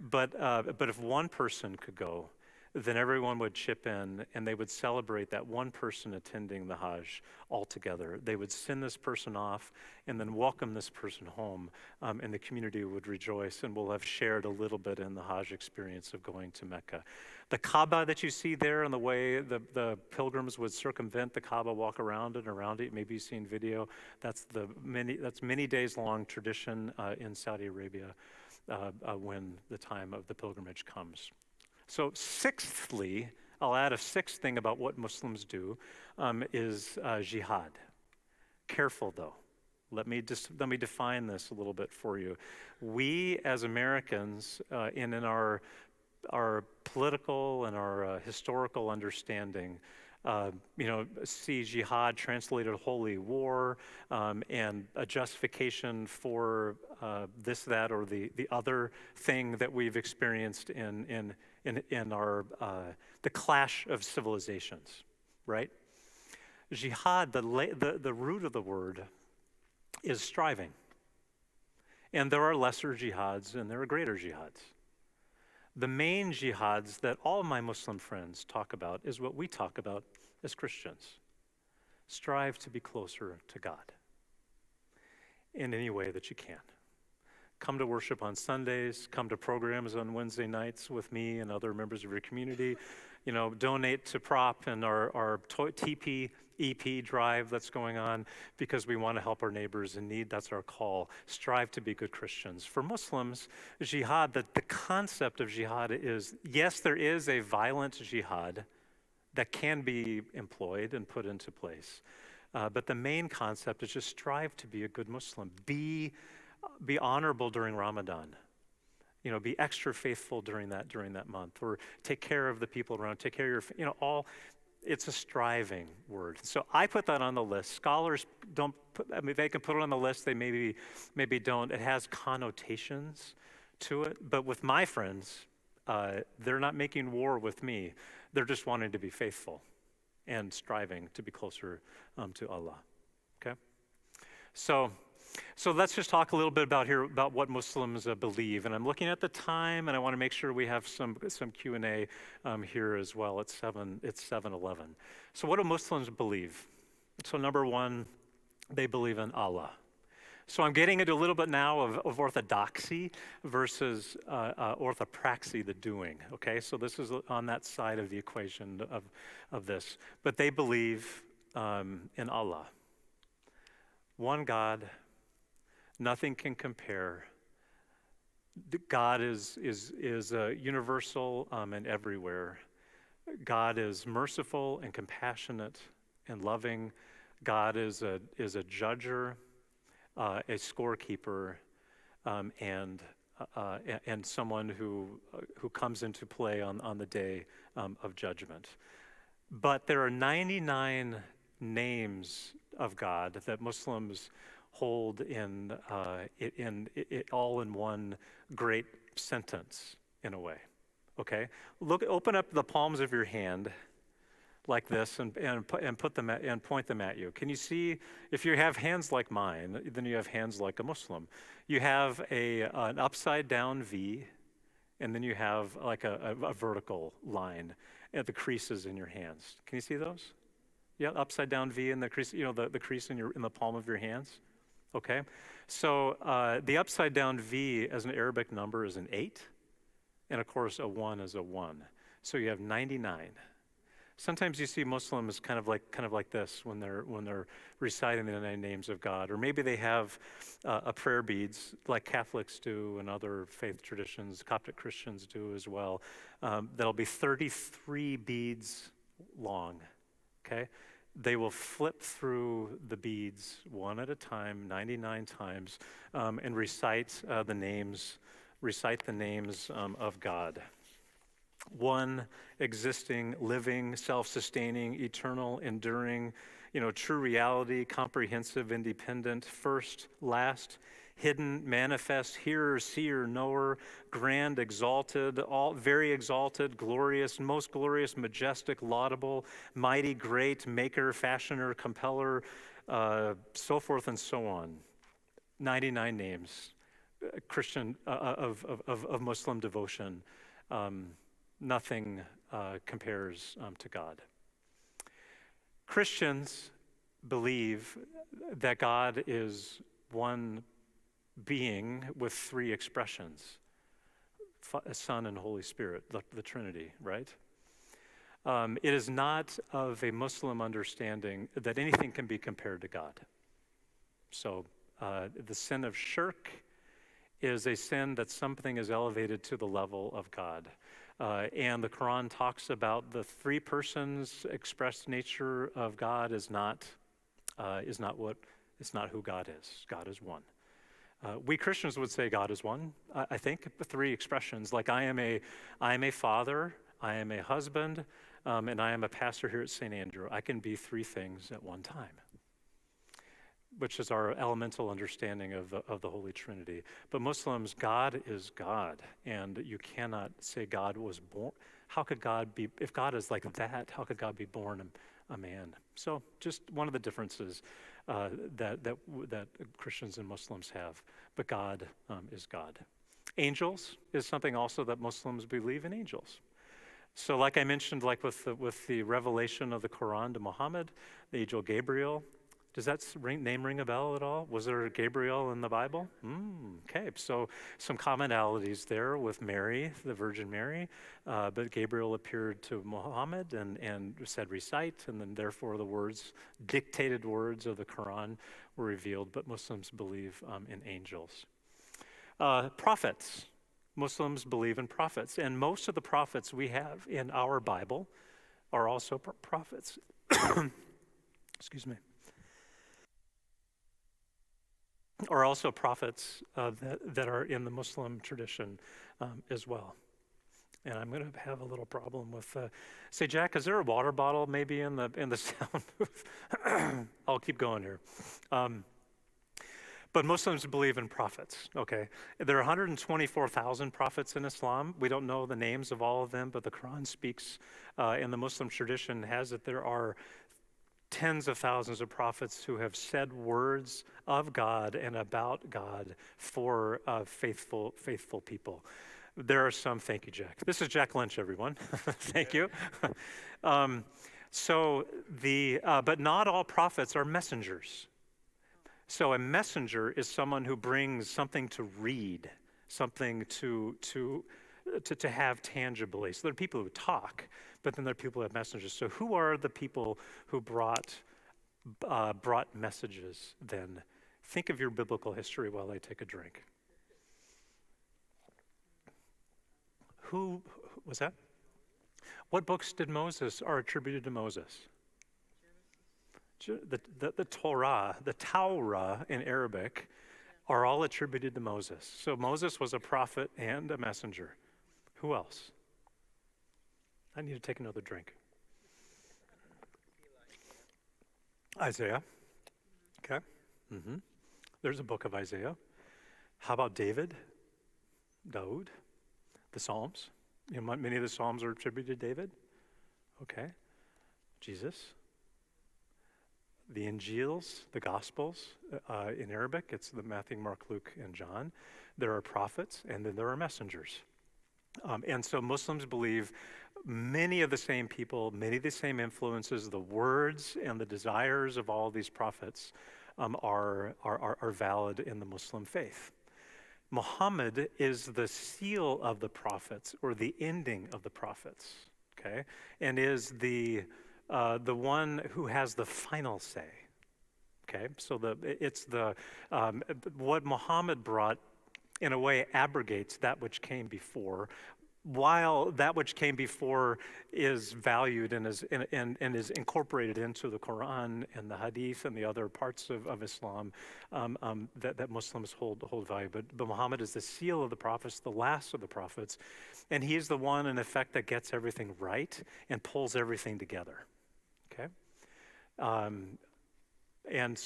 But if one person could go, then everyone would chip in and they would celebrate that one person attending the Hajj all together. They would send this person off and then welcome this person home, and the community would rejoice and will have shared a little bit in the Hajj experience of going to Mecca. The Kaaba that you see there and the way the pilgrims would circumvent the Kaaba, walk around and around it, maybe you've seen video, that's many days long tradition in Saudi Arabia. When the time of the pilgrimage comes. So sixthly, I'll add a sixth thing about what Muslims do, is jihad. Careful though. Let me define this a little bit for you. We as Americans, in our political and our historical understanding, see jihad translated holy war, and a justification for this, that, or the other thing that we've experienced in our the clash of civilizations, right? Jihad, the root of the word is striving, and there are lesser jihads and there are greater jihads. The main jihads that all my Muslim friends talk about is what we talk about as Christians. Strive to be closer to God in any way that you can. Come to worship on Sundays, come to programs on Wednesday nights with me and other members of your community. Donate to Prop and our TP EP drive that's going on because we want to help our neighbors in need. That's our call. Strive to be good Christians. For Muslims, jihad, the concept of jihad is, yes, there is a violent jihad that can be employed and put into place. But the main concept is just strive to be a good Muslim. Be honorable during Ramadan. Be extra faithful during that month, or take care of the people around. Take care of your, all. it's a striving word. So I put that on the list. Scholars don't put, I mean, they can put it on the list, they maybe don't. It has connotations to it. But with my friends, they're not making war with me. They're just wanting to be faithful and striving to be closer to Allah. Okay? So let's just talk a little bit about what Muslims believe. And I'm looking at the time, and I want to make sure we have some Q&A here as well. It's 7:11. So what do Muslims believe? So number one, they believe in Allah. So I'm getting into a little bit now of orthodoxy versus orthopraxy, the doing. Okay, so this is on that side of the equation of this. But they believe in Allah, one God. Nothing can compare. God is universal and everywhere. God is merciful and compassionate and loving. God is a judger, a scorekeeper, and someone who comes into play on the day of judgment. But there are 99 names of God that Muslims hold in all in one great sentence, in a way. Okay, open up the palms of your hand like this and put them and point them at you. Can you see? If you have hands like mine, then you have hands like a Muslim. You have an upside down V, and then you have like a vertical line at the creases in your hands. Can you see those? Yeah, upside down V in the crease. You know, the crease in the palm of your hands. Okay, so the upside down V as an Arabic number is an 8, and of course a 1 is a 1. So you have 99. Sometimes you see Muslims kind of like this when they're reciting the 9 names of God, or maybe they have a prayer beads like Catholics do and other faith traditions, Coptic Christians do as well. That'll be 33 beads long. Okay. They will flip through the beads one at a time, 99 times, and recite the names of God. One existing, living, self-sustaining, eternal, enduring, true reality, comprehensive, independent, first, last, hidden, manifest, hearer, seer, knower, grand, exalted, all very exalted, glorious, most glorious, majestic, laudable, mighty, great, maker, fashioner, compeller, so forth and so on. 99 names, Christian of Muslim devotion. Nothing compares to God. Christians believe that God is one being with 3 expressions, Son and Holy Spirit, the Trinity, right? It is not of a Muslim understanding that anything can be compared to God. So the sin of shirk is a sin that something is elevated to the level of God. And the Quran talks about the 3 persons expressed nature of God is not who God is. God is one. We Christians would say God is one. I think 3 expressions, like I am a father, I am a husband, and I am a pastor here at St. Andrew. I can be 3 things at one time, which is our elemental understanding of the Holy Trinity. But Muslims, God is God, and you cannot say God was born. How could God be, if God is like that, how could God be born a man? So just one of the differences that Christians and Muslims have, but God is God. Angels is something also that Muslims believe in angels. So like I mentioned, like with the revelation of the Quran to Muhammad, the angel Gabriel, does that name ring a bell at all? Was there a Gabriel in the Bible? Okay, so some commonalities there with Mary, the Virgin Mary, but Gabriel appeared to Muhammad and said recite, and then therefore the dictated words of the Quran were revealed, but Muslims believe in angels. Prophets. Muslims believe in prophets, and most of the prophets we have in our Bible are also prophets. Excuse me. Are also prophets that are in the Muslim tradition as well. And I'm going to have a little problem with. Say, Jack, is there a water bottle maybe in the sound booth? I'll keep going here. But Muslims believe in prophets, okay? There are 124,000 prophets in Islam. We don't know the names of all of them, but the Quran speaks, and the Muslim tradition has it. There are tens of thousands of prophets who have said words of God and about God for faithful people. There are some, thank you, Jack. This is Jack Lynch, everyone. Thank you. But not all prophets are messengers. So a messenger is someone who brings something to read, something to have tangibly. So there are people who talk, but then there are people who have messengers. So who are the people who brought messages then? Think of your biblical history while I take a drink. Who was that? What books are attributed to Moses? The Torah, the Taurah in Arabic, are all attributed to Moses. So Moses was a prophet and a messenger. Who else? I need to take another drink. Isaiah. Okay. There's a book of Isaiah. How about David? Daud? The Psalms? Many of the Psalms are attributed to David. Okay. Jesus. The Injils, the Gospels, in Arabic, it's the Matthew, Mark, Luke, and John. There are prophets, and then there are messengers. And so Muslims believe many of the same people, many of the same influences, the words and the desires of all these prophets are valid in the Muslim faith. Muhammad is the seal of the prophets, or the ending of the prophets, okay, and is the one who has the final say. Okay, so what Muhammad brought, in a way, abrogates that which came before, while that which came before is valued and is incorporated into the Quran and the Hadith and the other parts of Islam that Muslims hold value. But Muhammad is the seal of the prophets, the last of the prophets, and he is the one, in effect, that gets everything right and pulls everything together. Okay, and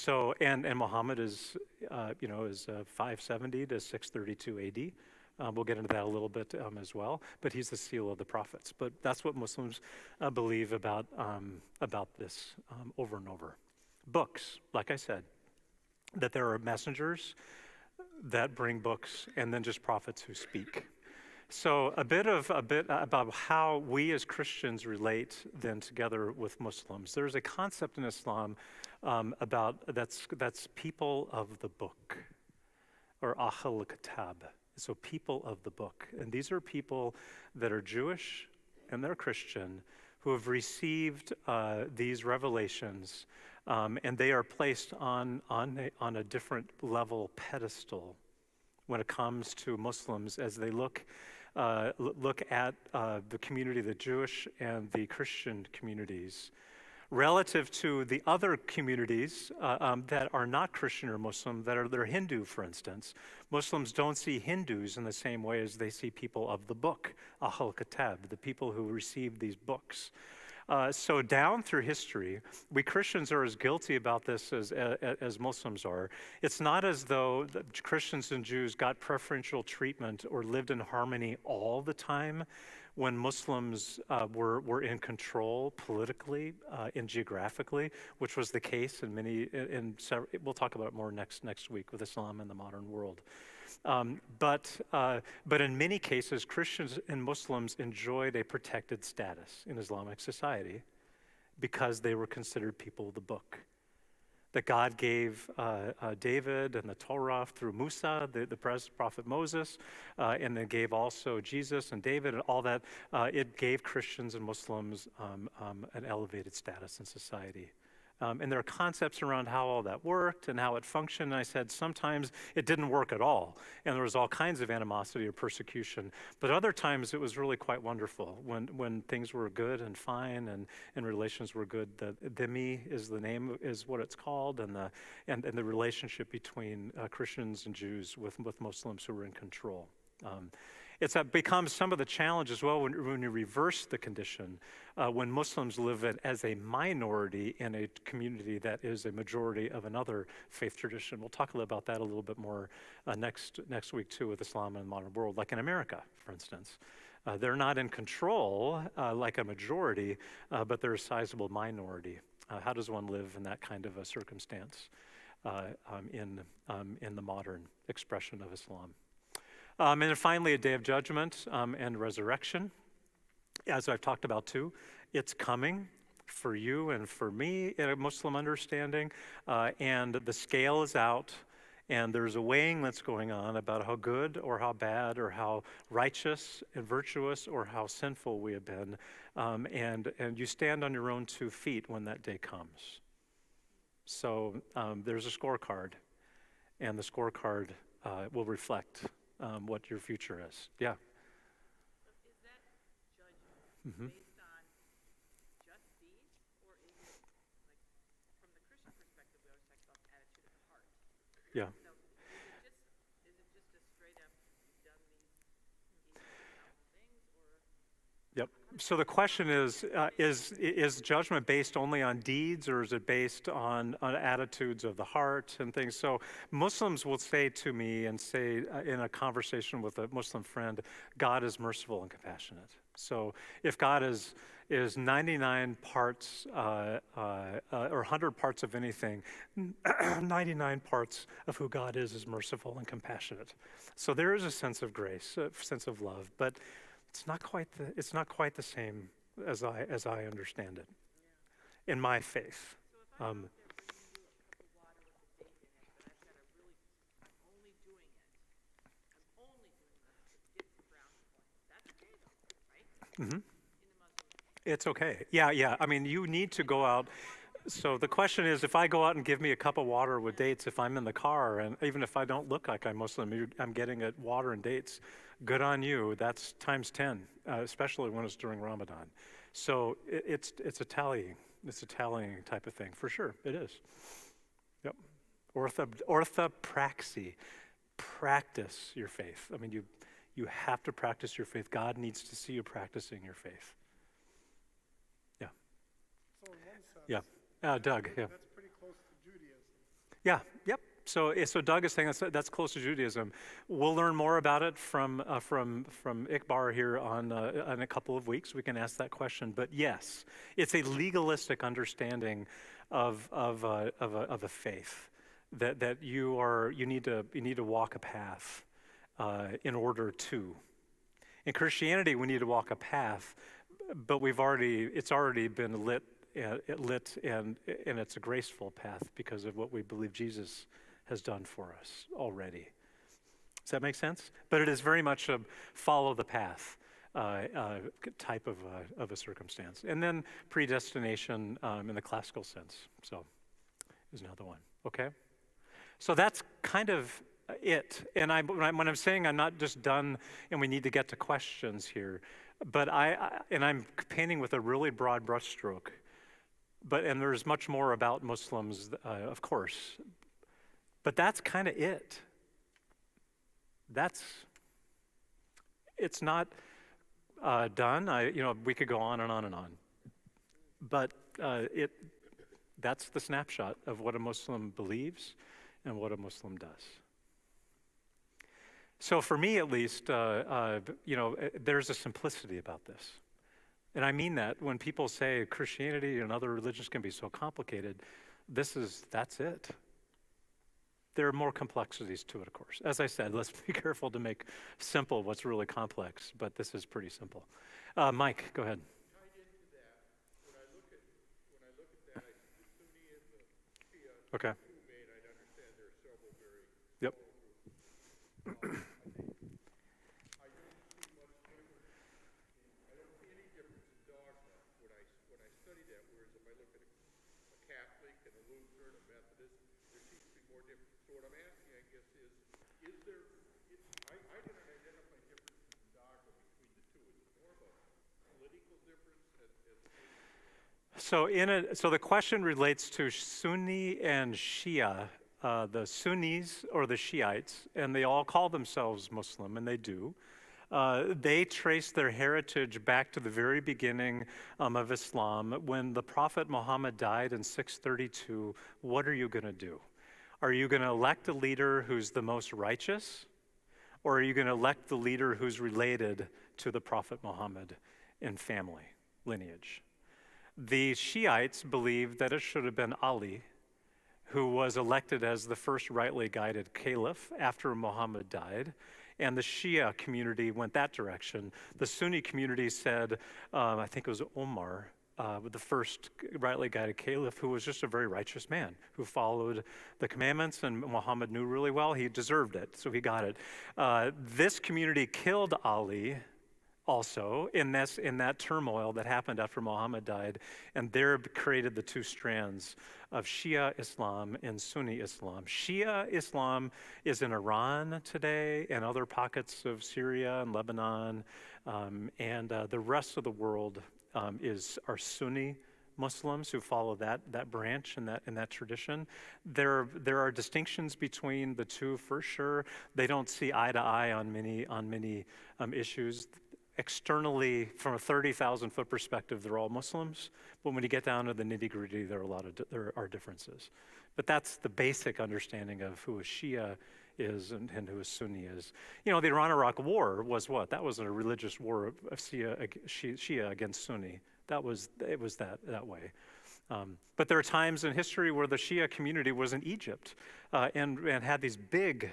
Muhammad is 570 to 632 A.D. We'll get into that a little bit as well, but he's the seal of the prophets. But that's what Muslims believe about this over and over. Books, like I said, that there are messengers that bring books, and then just prophets who speak. So a bit about how we as Christians relate then together with Muslims. There's a concept in Islam about that's people of the book, or Ahl Kitab. So people of the book. And these are people that are Jewish and they're Christian who have received these revelations, and they are placed on a different level pedestal when it comes to Muslims as they look at the community, the Jewish and the Christian communities, relative to the other communities that are not Christian or Muslim, they're Hindu, for instance. Muslims don't see Hindus in the same way as they see people of the book, Ahl Kitab, the people who received these books. So down through history, we Christians are as guilty about this as Muslims are. It's not as though the Christians and Jews got preferential treatment or lived in harmony all the time when Muslims were in control politically and geographically, which was the case in several. We'll talk about it more next week with Islam and the modern world. But in many cases, Christians and Muslims enjoyed a protected status in Islamic society because they were considered people of the book. That God gave David and the Torah through Musa, the prophet Moses, and then gave also Jesus and David and all that. It gave Christians and Muslims an elevated status in society. And there are concepts around how all that worked and how it functioned. And I said sometimes it didn't work at all, and there was all kinds of animosity or persecution. But other times it was really quite wonderful when things were good and fine and relations were good. The dhimmi is what it's called, and the relationship between Christians and Jews with Muslims who were in control. becomes some of the challenge as well when you reverse the condition, when Muslims live as a minority in a community that is a majority of another faith tradition. We'll talk about that a little bit more next week too with Islam in the modern world, like in America, for instance. They're not in control like a majority, but they're a sizable minority. How does one live in that kind of a circumstance in the modern expression of Islam? And then finally, a day of judgment and resurrection. As I've talked about too, it's coming for you and for me in a Muslim understanding, and the scale is out, and there's a weighing that's going on about how good or how bad or how righteous and virtuous or how sinful we have been, and you stand on your own 2 feet when that day comes. So there's a scorecard, and the scorecard will reflect what your future is. Yeah. So is that judgment Mm-hmm. based on just deeds, or is it like from the Christian perspective? We always talk about the attitude of the heart. Yeah. So is it just a straight up you've done these 1,000 things, or Yep. So the question is judgment based only on deeds, or is it based on attitudes of the heart and things? So Muslims will say to me and say in a conversation with a Muslim friend, God is merciful and compassionate. So if God is 99 parts or 100 parts of anything, 99 parts of who God is merciful and compassionate. So there is a sense of grace, a sense of love, but it's not quite the same as I understand it in my faith. so if I'm out there bringing you a cup of water with a date in it, but I've got a really I'm only doing this to get the brownie points. That's okay though, right? Mhm. In the Muslim. It's okay. Yeah. I mean, you need to go out. So the question is, if I go out and give me a cup of water with dates, if I'm in the car, and even if I don't look like I'm Muslim, I'm getting it water and dates, good on you. That's times 10, especially when it's during Ramadan. So it's a tallying. It's a tallying type of thing, for sure. It is. Yep. Orthopraxy. Practice your faith. I mean, you have to practice your faith. God needs to see you practicing your faith. Yeah. So in one sense, Yeah. Doug, yeah. that's pretty close to Judaism. Yeah, yep. So Doug is saying that's close to Judaism. We'll learn more about it from Ikbar here on in a couple of weeks. We can ask that question. But yes, it's a legalistic understanding of a faith that you need to walk a path in order to. In Christianity, we need to walk a path, but it's already been lit and it's a graceful path because of what we believe Jesus has done for us already. Does that make sense? But it is very much a follow the path type of a circumstance. And then predestination in the classical sense. So is another one. Okay? So that's kind of it. And when I'm saying I'm not just done and we need to get to questions here, but I'm painting with a really broad brushstroke. And there's much more about Muslims, of course. But that's kind of it. It's not done. We could go on and on and on. But that's the snapshot of what a Muslim believes and what a Muslim does. So for me, at least, there's a simplicity about this. And I mean that when people say Christianity and other religions can be so complicated, that's it. There are more complexities to it, of course. As I said, let's be careful to make simple what's really complex, but this is pretty simple. Mike, go ahead. Tied into that, when I look at that, I see the Sunni and the Shia. Okay. Two main, I understand there are several very Yep. I don't see much difference. I don't see any difference in dogma when I study that. Whereas if I look at a Catholic and a Lutheran, a Methodist, there seems to be more difference. So what I'm asking, I guess, is there? I didn't identify differences in dogma between the two. Is it more of a political difference as So the question relates to Sunni and Shia, the Sunnis or the Shiites, and they all call themselves Muslim, and they do. They trace their heritage back to the very beginning of Islam. When the Prophet Muhammad died in 632, what are you going to do? Are you going to elect a leader who's the most righteous? Or are you going to elect the leader who's related to the Prophet Muhammad in family, lineage? The Shiites believe that it should have been Ali, who was elected as the first rightly guided caliph after Muhammad died. And the Shia community went that direction. The Sunni community said, I think it was Omar, the first rightly guided caliph, who was just a very righteous man who followed the commandments, and Muhammad knew really well. He deserved it, so he got it. This community killed Ali also in that turmoil that happened after Muhammad died, and there created the two strands of Shia Islam and Sunni Islam. Shia Islam is in Iran today and other pockets of Syria and Lebanon, and the rest of the world are Sunni Muslims who follow that branch and that tradition. There are distinctions between the two for sure. They don't see eye to eye on many issues. Externally, from a 30,000-foot perspective, they're all Muslims. But when you get down to the nitty-gritty, there are differences. But that's the basic understanding of who a Shia is and who a Sunni is. You know, the Iran-Iraq War was what? That wasn't a religious war of Shia against Sunni. It was that way. But there are times in history where the Shia community was in Egypt and had these big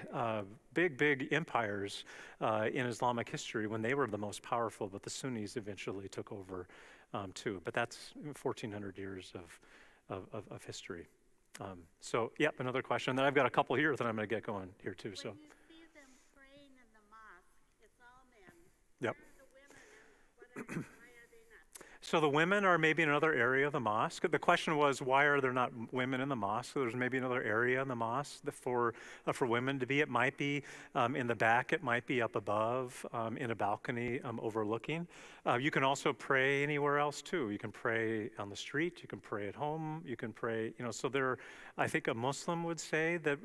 empires in Islamic history when they were the most powerful, but the Sunnis eventually took over too. But that's 1,400 years of history. So, yep, another question. Then I've got a couple here that I'm going to get going here too. So. When you see them praying in the mosque, it's all men. Yep. Where are the women and why are they not? So the women are maybe in another area of the mosque. The question was, why are there not women in the mosque? So there's maybe another area in the mosque for women to be. It might be in the back. It might be up above in a balcony overlooking. You can also pray anywhere else too. You can pray on the street. You can pray at home. You can pray. So there. I think a Muslim would say that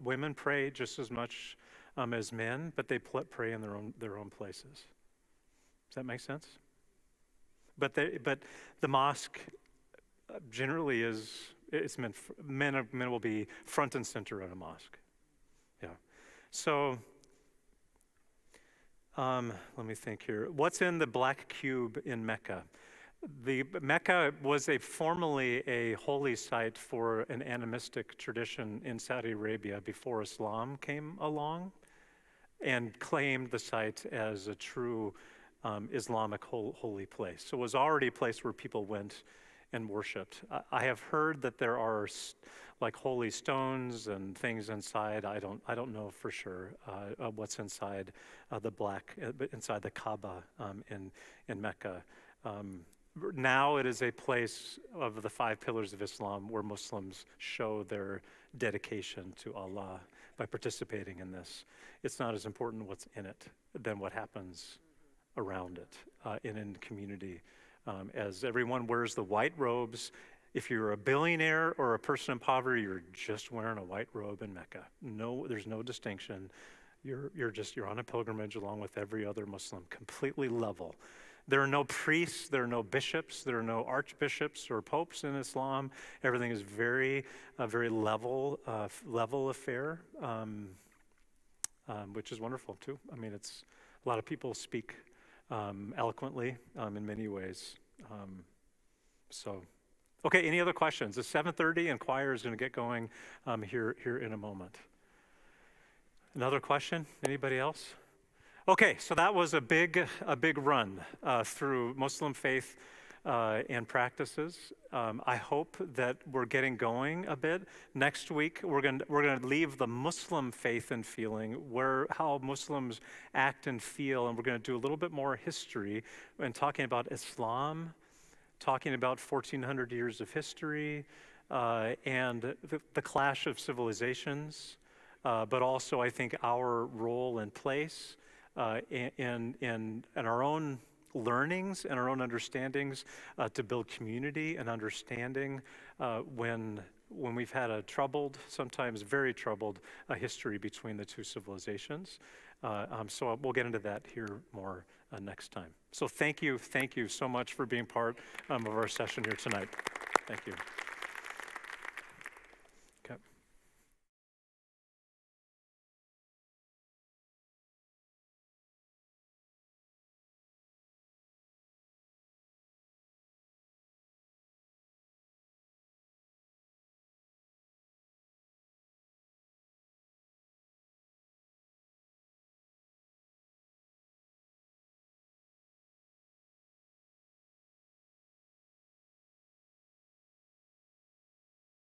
women pray just as much as men, but they pray in their own places. Does that make sense? But the mosque generally it's meant for, men will be front and center in a mosque. Yeah. So let me think here. What's in the black cube in Mecca? The Mecca was formerly a holy site for an animistic tradition in Saudi Arabia before Islam came along, and claimed the site as a true Islamic holy place. So it was already a place where people went and worshipped. I have heard that there are like holy stones and things inside. I don't know for sure what's inside inside the Kaaba in Mecca. Now it is a place of the 5 pillars of Islam where Muslims show their dedication to Allah by participating in this. It's not as important what's in it than what happens around it in community. As everyone wears the white robes, if you're a billionaire or a person in poverty, you're just wearing a white robe in Mecca. No, there's no distinction. You're on a pilgrimage along with every other Muslim, completely level. There are no priests, there are no bishops, there are no archbishops or popes in Islam. Everything is very level affair, which is wonderful too. I mean, it's a lot of people speak eloquently in many ways. Okay, any other questions? It's 7:30 and choir is going to get going here in a moment. Another question? Anybody else? Okay, so that was a big run through Muslim faith and practices. I hope that we're getting going a bit. Next week, we're going to leave the Muslim faith and feeling, how Muslims act and feel, and we're going to do a little bit more history and talking about Islam, talking about 1,400 years of history, and the clash of civilizations, but also I think our role and place in our own learnings and our own understandings to build community and understanding when when we've had a troubled, sometimes very troubled, history between the two civilizations. So we'll get into that here more next time. So thank you so much for being part of our session here tonight. Thank you.